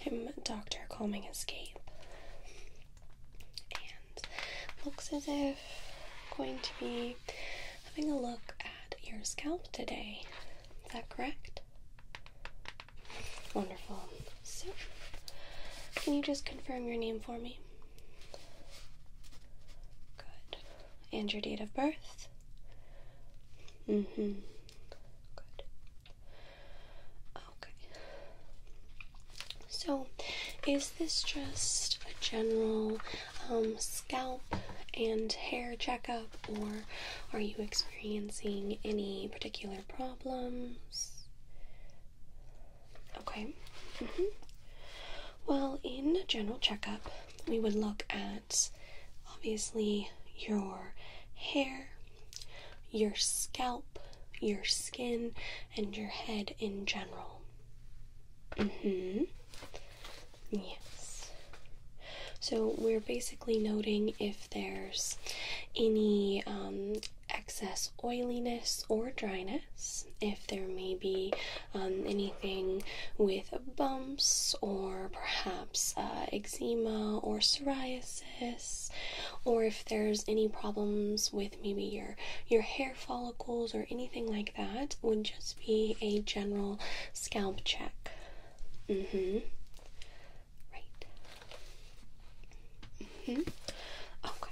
I'm Dr. CalmingEscape, and looks as if I'm going to be having a look at your scalp today. Is that correct? Wonderful. So, can you just confirm your name for me? Good. And your date of birth? Good. Okay. So, is this just a general scalp and hair checkup, or are you experiencing any particular problems? Okay. Well, in a general checkup, we would look at, obviously, your hair, your scalp, your skin, and your head in general. Yes. So we're basically noting if there's any excess oiliness or dryness, if there may be anything with bumps or perhaps eczema or psoriasis, or if there's any problems with maybe your hair follicles or anything like that, would just be a general scalp check. Right. Okay.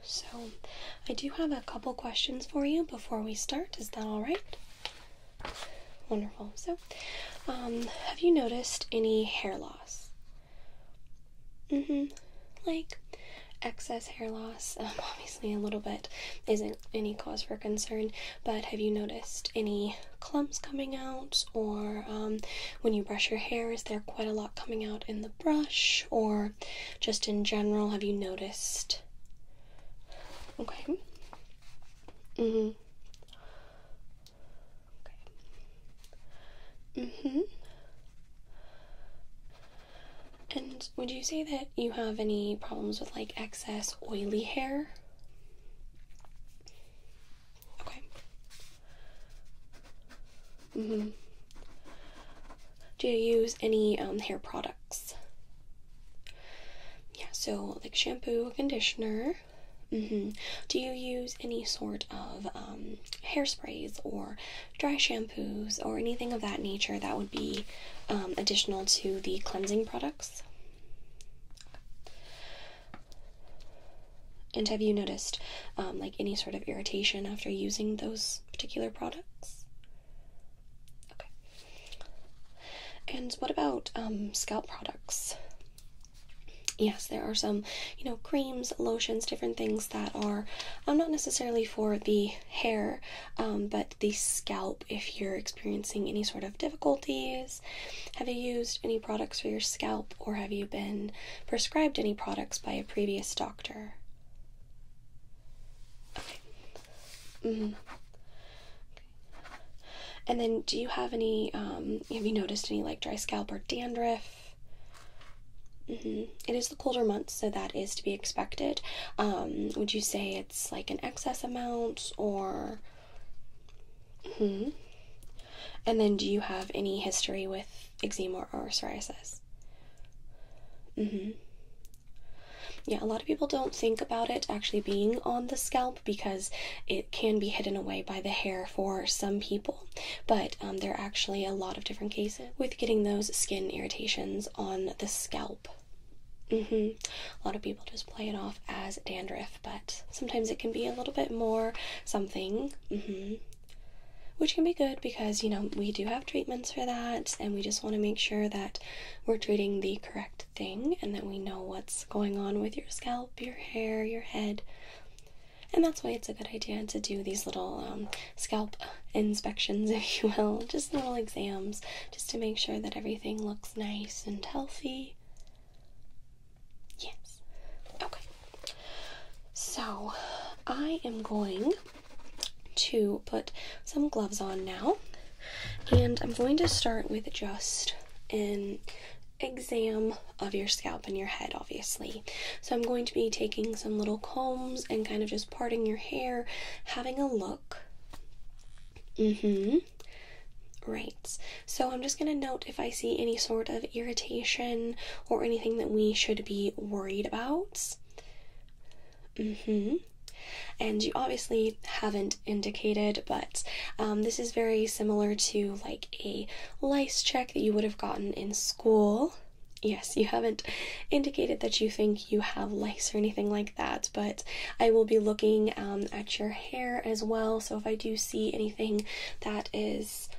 So, I do have a couple questions for you before we start. Is that all right? Wonderful. So, have you noticed any hair loss? Like excess hair loss. Obviously, a little bit isn't any cause for concern, but have you noticed any clumps coming out, or when you brush your hair, is there quite a lot coming out in the brush, or just in general, have you noticed? Okay. Okay. And would you say that you have any problems with like excess oily hair? Okay. Do you use any hair products? Yeah, so like shampoo, conditioner. Do you use any sort of hairsprays or dry shampoos or anything of that nature that would be additional to the cleansing products? And have you noticed like any sort of irritation after using those particular products? Okay. And what about scalp products? Yes, there are some, creams, lotions, different things that are not necessarily for the hair, but the scalp if you're experiencing any sort of difficulties. Have you used any products for your scalp, or have you been prescribed any products by a previous doctor? Okay. Okay. And then do you have any, have you noticed any like dry scalp or dandruff? It is the colder months, so that is to be expected. Would you say it's like an excess amount, or? And then do you have any history with eczema or psoriasis? Yeah, a lot of people don't think about it actually being on the scalp because it can be hidden away by the hair for some people, but there are actually a lot of different cases with getting those skin irritations on the scalp. A lot of people just play it off as dandruff, but sometimes it can be a little bit more something, which can be good because, we do have treatments for that, and we just want to make sure that we're treating the correct thing and that we know what's going on with your scalp, your hair, your head. And that's why it's a good idea to do these little scalp inspections, if you will, just little exams, just to make sure that everything looks nice and healthy. Yes. Okay. So, I am going to put some gloves on now, and I'm going to start with just an exam of your scalp and your head, obviously. So I'm going to be taking some little combs and kind of just parting your hair, having a look. Right. So I'm just going to note if I see any sort of irritation or anything that we should be worried about. And you obviously haven't indicated, but this is very similar to like a lice check that you would have gotten in school. Yes, you haven't indicated that you think you have lice or anything like that, but I will be looking at your hair as well. So if I do see anything that is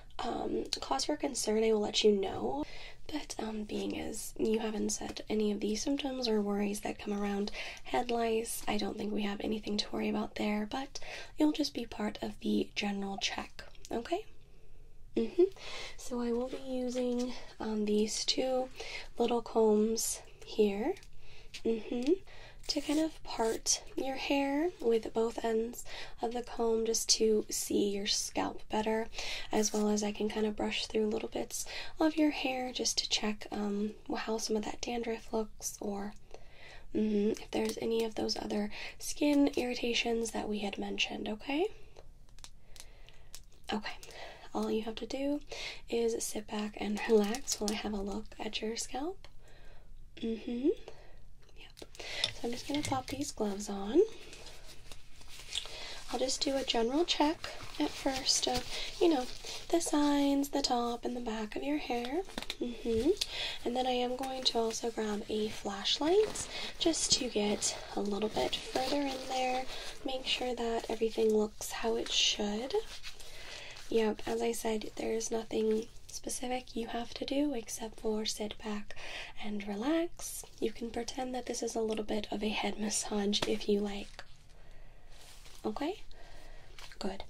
cause for concern, I will let you know. But being as you haven't said any of the symptoms or worries that come around head lice, I don't think we have anything to worry about there, but it'll just be part of the general check, okay? So I will be using these two little combs here to kind of part your hair with both ends of the comb just to see your scalp better, as well as I can kind of brush through little bits of your hair just to check how some of that dandruff looks, or if there's any of those other skin irritations that we had mentioned, okay? Okay. All you have to do is sit back and relax while I have a look at your scalp. Yep. So I'm just going to pop these gloves on. I'll just do a general check at first of, the sides, the top, and the back of your hair. And then I am going to also grab a flashlight just to get a little bit further in there, make sure that everything looks how it should. Yep, as I said, there's nothing specific you have to do except for sit back and relax. You can pretend that this is a little bit of a head massage if you like. Okay? Good.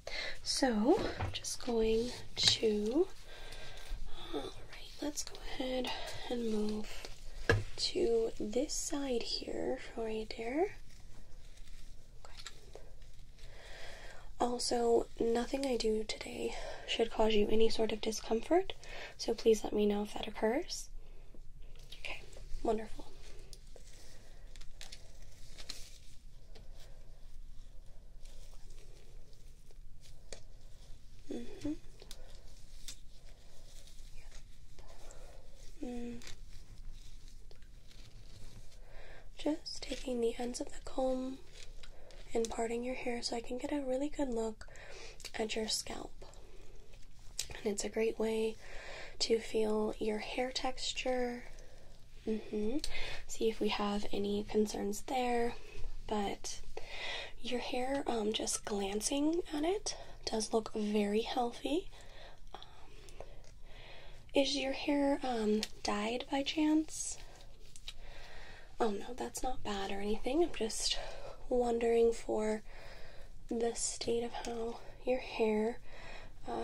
So, I'm just going to... Alright, let's go ahead and move to this side here for you, dear. Also, nothing I do today should cause you any sort of discomfort, so please let me know if that occurs. Okay, wonderful. Just taking the ends of the comb and parting your hair so I can get a really good look at your scalp. And it's a great way to feel your hair texture. See if we have any concerns there. But your hair, just glancing at it, does look very healthy. Is your hair dyed by chance? Oh no, that's not bad or anything. I'm just wondering for the state of how your hair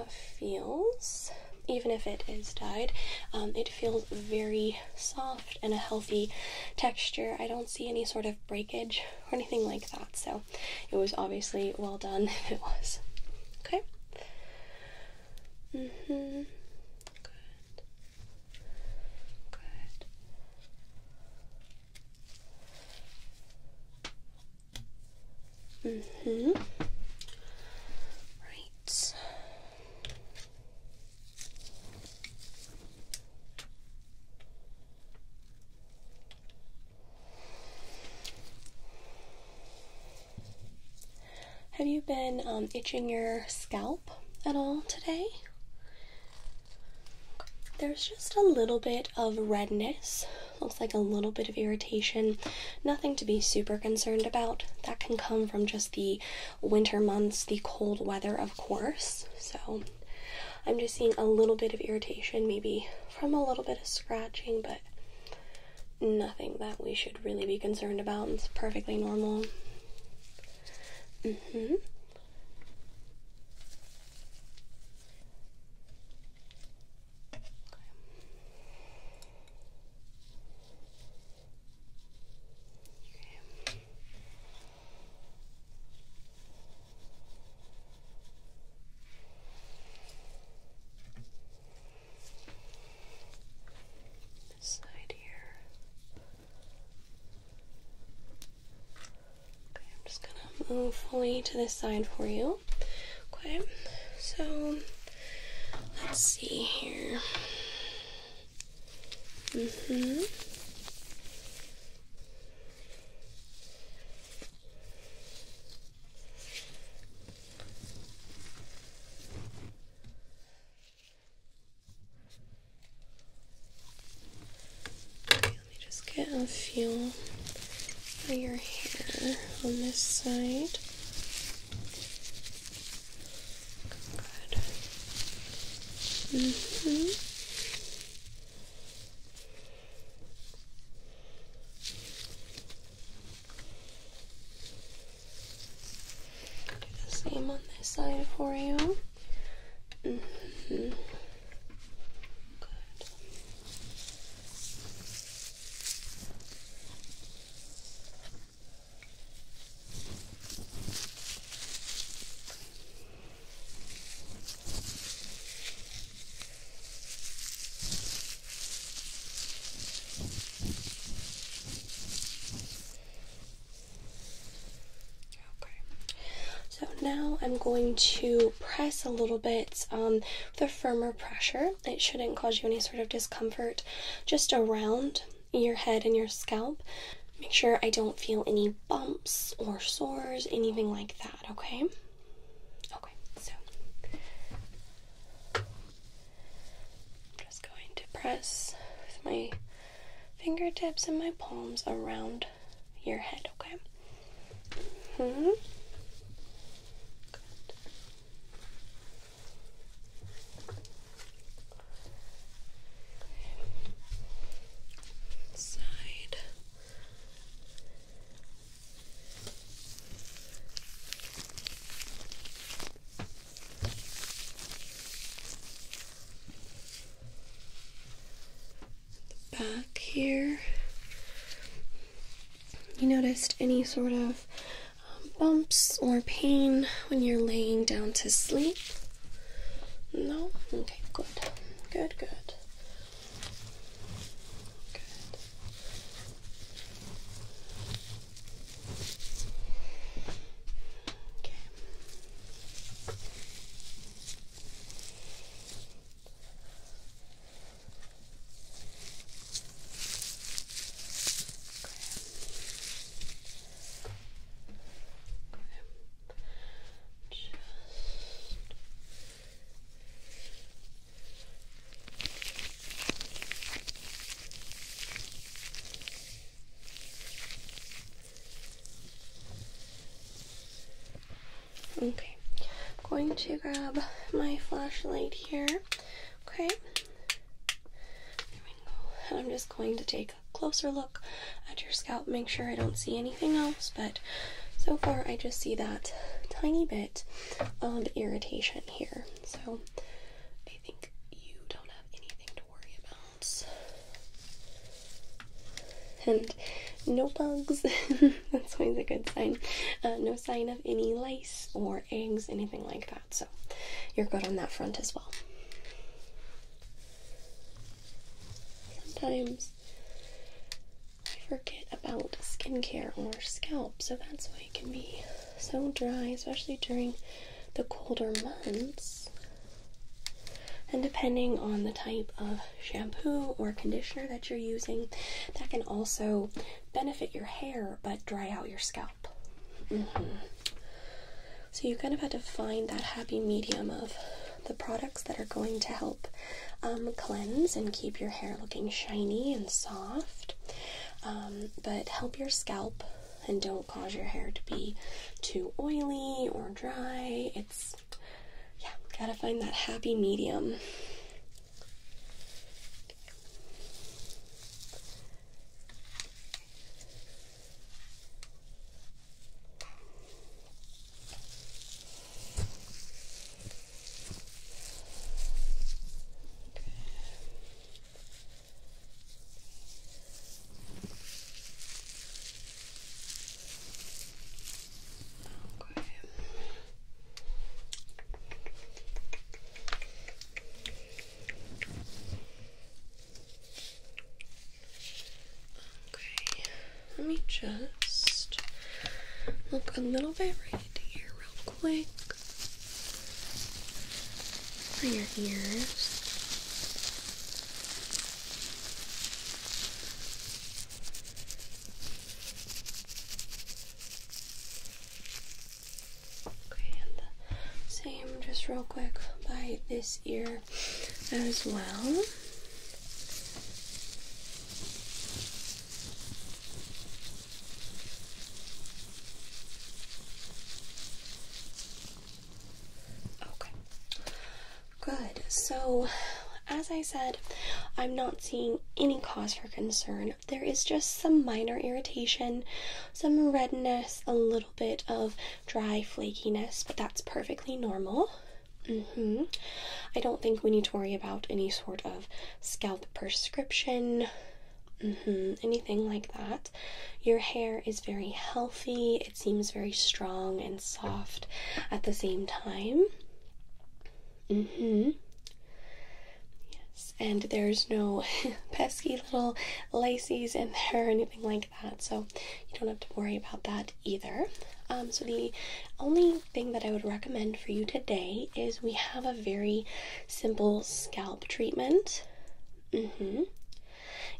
feels. Even if it is dyed, it feels very soft and a healthy texture. I don't see any sort of breakage or anything like that, so it was obviously well done if it was. Okay? Good. Right. Have you been itching your scalp at all today? There's just a little bit of redness. Looks like a little bit of irritation. Nothing to be super concerned about. That can come from just the winter months, the cold weather, of course. So I'm just seeing a little bit of irritation, maybe from a little bit of scratching, but nothing that we should really be concerned about. It's perfectly normal. Move fully to this side for you. Okay, so let's see here. Okay, let me just get a feel for your hair on this side. Good. Same on this side for you. Good. So now I'm going to press a little bit with a firmer pressure. It shouldn't cause you any sort of discomfort, just around your head and your scalp. Make sure I don't feel any bumps or sores, anything like that, okay? Okay, so I'm just going to press with my fingertips and my palms around your head, okay? Back here. You noticed any sort of bumps or pain when you're laying down to sleep? No? Okay, good. Good, good. Okay, I'm going to grab my flashlight here. Okay, there we go. And I'm just going to take a closer look at your scalp, make sure I don't see anything else, but so far I just see that tiny bit of irritation here. So I think you don't have anything to worry about. And no bugs. That's always a good sign. No sign of any lice or eggs, anything like that. So you're good on that front as well. Sometimes I forget about skincare on our scalp, so that's why it can be so dry, especially during the colder months. And depending on the type of shampoo or conditioner that you're using, that can also benefit your hair but dry out your scalp. So you kind of have to find that happy medium of the products that are going to help cleanse and keep your hair looking shiny and soft, but help your scalp and don't cause your hair to be too oily or dry. It's, yeah, gotta find that happy medium. Let me just look a little bit right here real quick for your ears. just real quick by this ear as well. Okay, good. So, as I said, I'm not seeing any cause for concern. There is just some minor irritation, some redness, a little bit of dry flakiness, but that's perfectly normal. I don't think we need to worry about any sort of scalp prescription, anything like that. Your hair is very healthy. It seems very strong and soft at the same time. And there's no pesky little laces in there or anything like that, so you don't have to worry about that either. So the only thing that I would recommend for you today is we have a very simple scalp treatment.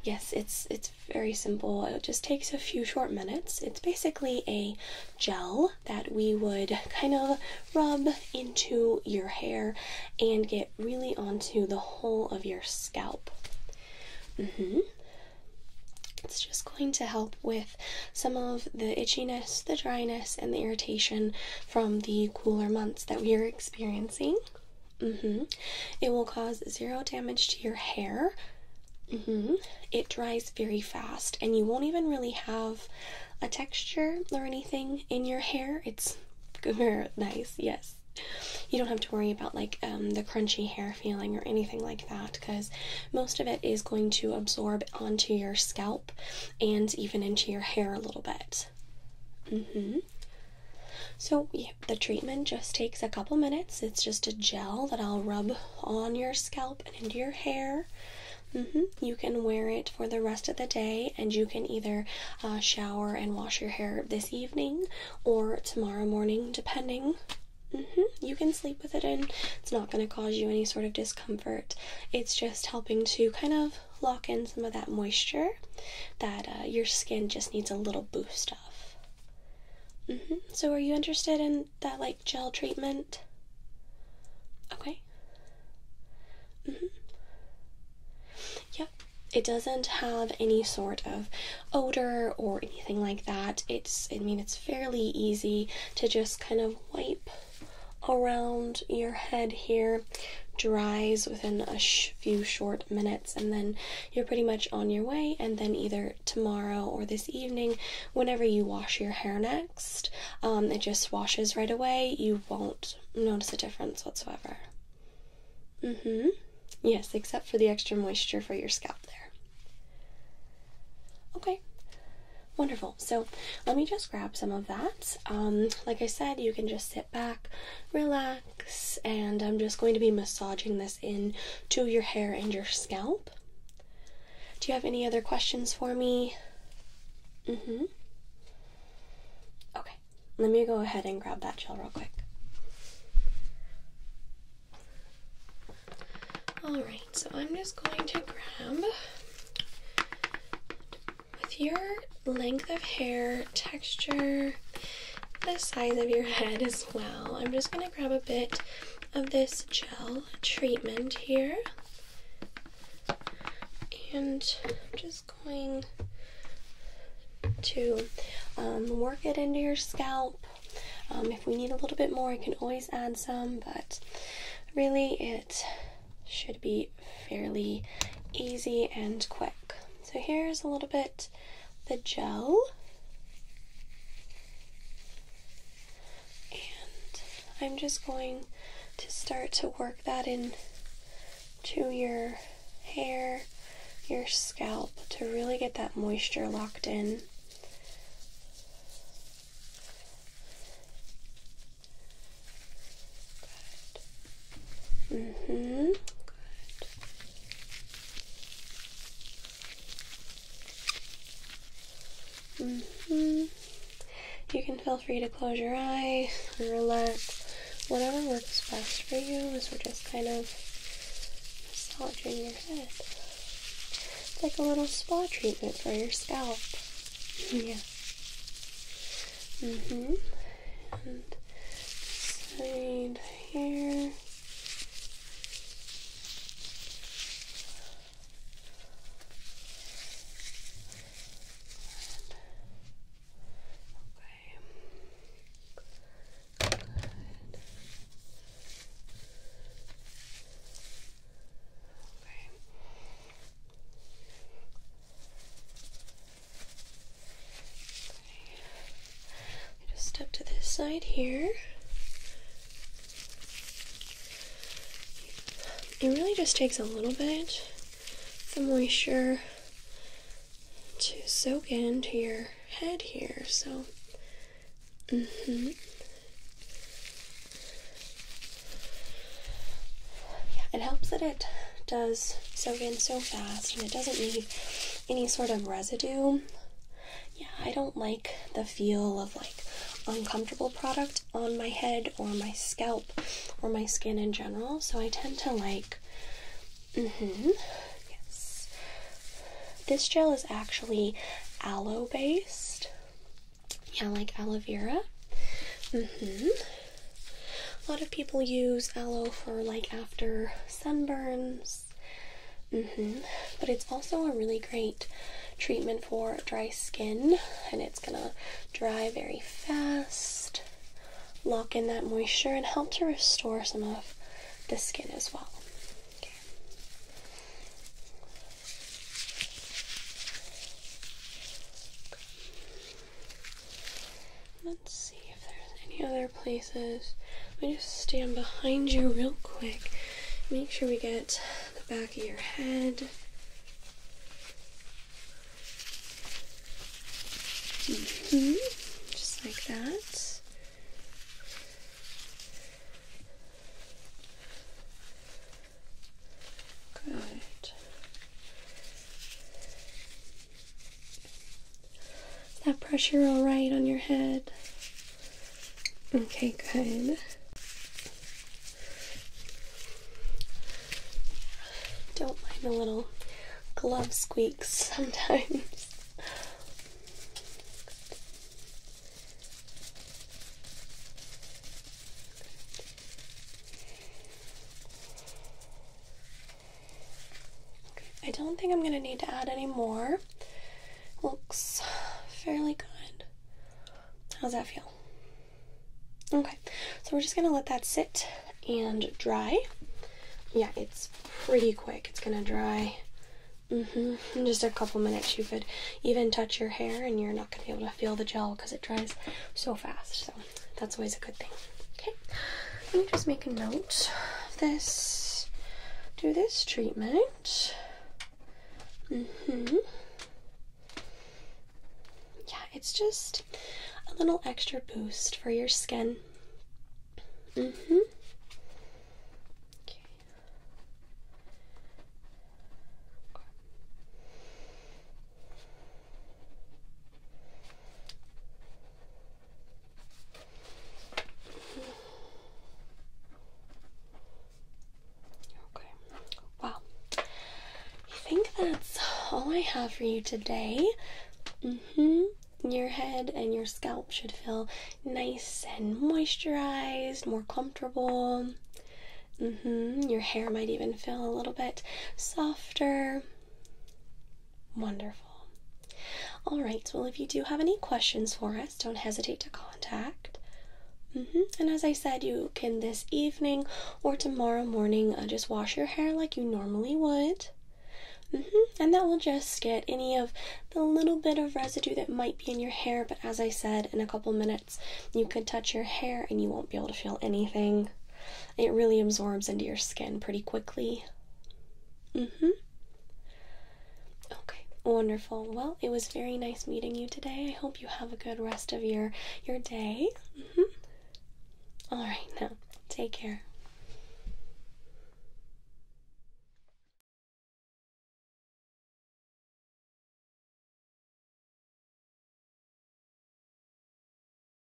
Yes, it's very simple. It just takes a few short minutes. It's basically a gel that we would kind of rub into your hair and get really onto the whole of your scalp. It's just going to help with some of the itchiness, the dryness, and the irritation from the cooler months that we are experiencing. It will cause zero damage to your hair. It dries very fast, and you won't even really have a texture or anything in your hair. It's very nice, yes. You don't have to worry about like the crunchy hair feeling or anything like that, because most of it is going to absorb onto your scalp and even into your hair a little bit. So yeah, the treatment just takes a couple minutes. It's just a gel that I'll rub on your scalp and into your hair. You can wear it for the rest of the day, and you can either shower and wash your hair this evening or tomorrow morning, depending. You can sleep with it in. It's not going to cause you any sort of discomfort. It's just helping to kind of lock in some of that moisture that your skin just needs a little boost of. So are you interested in that like gel treatment? Okay. Yep. It doesn't have any sort of odor or anything like that. It's fairly easy to just kind of wipe around your head here. Dries within a few short minutes, and then you're pretty much on your way. And then either tomorrow or this evening, whenever you wash your hair next, it just washes right away. You won't notice a difference whatsoever. Yes, except for the extra moisture for your scalp there. Okay, wonderful. So let me just grab some of that. Like I said, you can just sit back, relax, and I'm just going to be massaging this in to your hair and your scalp. Do you have any other questions for me? Okay, let me go ahead and grab that gel real quick. Alright, so I'm just going to grab, with your length of hair, texture, the size of your head as well, I'm just going to grab a bit of this gel treatment here, and I'm just going to work it into your scalp. If we need a little bit more, I can always add some, but really it should be fairly easy and quick. So here's a little bit the gel, and I'm just going to start to work that in to your hair, your scalp, to really get that moisture locked in. Good. You can feel free to close your eye and relax. Whatever works best for you, as we're just kind of massaging your head. It's like a little spa treatment for your scalp. Yeah. And Right here. Step to this side here. It really just takes a little bit of moisture to soak into your head here. So, yeah, it helps that it does soak in so fast and it doesn't leave any sort of residue. Yeah, I don't like the feel of like uncomfortable product on my head or my scalp or my skin in general, so I tend to like, yes. This gel is actually aloe based. Yeah, like aloe vera. A lot of people use aloe for like after sunburns. But it's also a really great treatment for dry skin, and it's gonna dry very fast, lock in that moisture, and help to restore some of the skin as well. Okay. Let's see if there's any other places. Let me just stand behind you real quick. Make sure we get the back of your head. Just like that. Good. Is that pressure all right on your head? Okay, good. Don't mind the little glove squeaks sometimes. I don't think I'm going to need to add any more. Looks fairly good. How's that feel? Okay, so we're just going to let that sit and dry. Yeah, it's pretty quick. It's going to dry. In just a couple minutes. You could even touch your hair and you're not going to be able to feel the gel because it dries so fast. So that's always a good thing. Okay, let me just make a note of this. Do this treatment. Yeah, it's just a little extra boost for your skin. Okay. Okay. Wow. I think that's all I have for you today. Your head and your scalp should feel nice and moisturized, more comfortable. Your hair might even feel a little bit softer. Wonderful. Alright, well, if you do have any questions for us, don't hesitate to contact. And as I said, you can this evening or tomorrow morning just wash your hair like you normally would. And that will just get any of the little bit of residue that might be in your hair, but as I said, in a couple minutes you could touch your hair and you won't be able to feel anything. It really absorbs into your skin pretty quickly. Okay, wonderful. Well, it was very nice meeting you today. I hope you have a good rest of your day. Alright, now, take care.